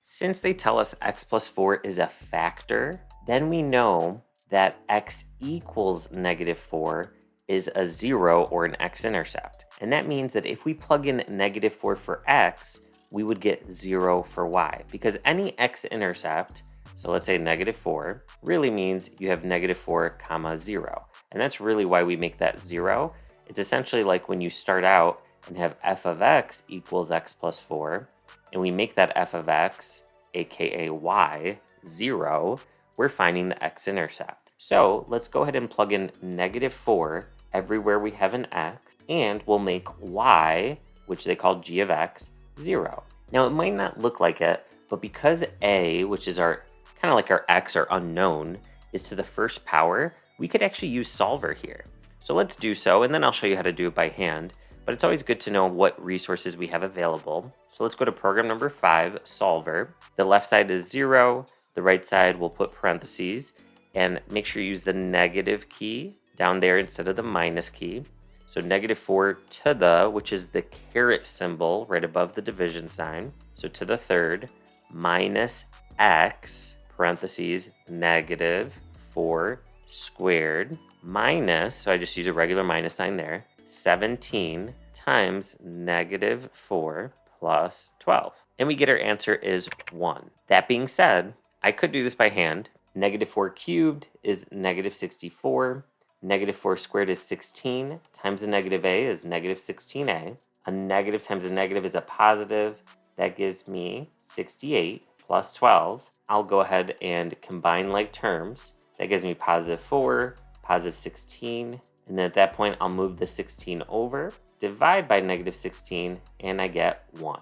Since they tell us x plus 4 is a factor, then we know that x equals -4 is a 0 or an x-intercept. And that means that if we plug in -4 for x, we would get 0 for y. Because any x-intercept, so let's say -4, really means you have -4 comma 0. And that's really why we make that 0. It's essentially like when you start out and have f of x equals x plus 4, and we make that f of x, aka y, 0, we're finding the x-intercept. So let's go ahead and plug in -4 everywhere we have an x, and we'll make y, which they call g of x, 0. Now it might not look like it, but because a, which is our kind of like our x or unknown, is to the first power, we could actually use solver here. So let's do so, and then I'll show you how to do it by hand. But it's always good to know what resources we have available. So let's go to program number 5, solver. The left side is 0, the right side we'll put parentheses, and make sure you use the negative key down there instead of the minus key. So -4 to the, which is the caret symbol right above the division sign. So to the third, minus x, parentheses, -4 squared, minus, so I just use a regular minus sign there, 17 times -4 plus 12. And we get our answer is 1. That being said, I could do this by hand. -4 cubed is -64. -4 squared is 16 times a negative a is -16a. A negative times a negative is a positive. That gives me 68 plus 12. I'll go ahead and combine like terms. That gives me +4, +16. And then at that point, I'll move the 16 over, divide by -16, and I get 1.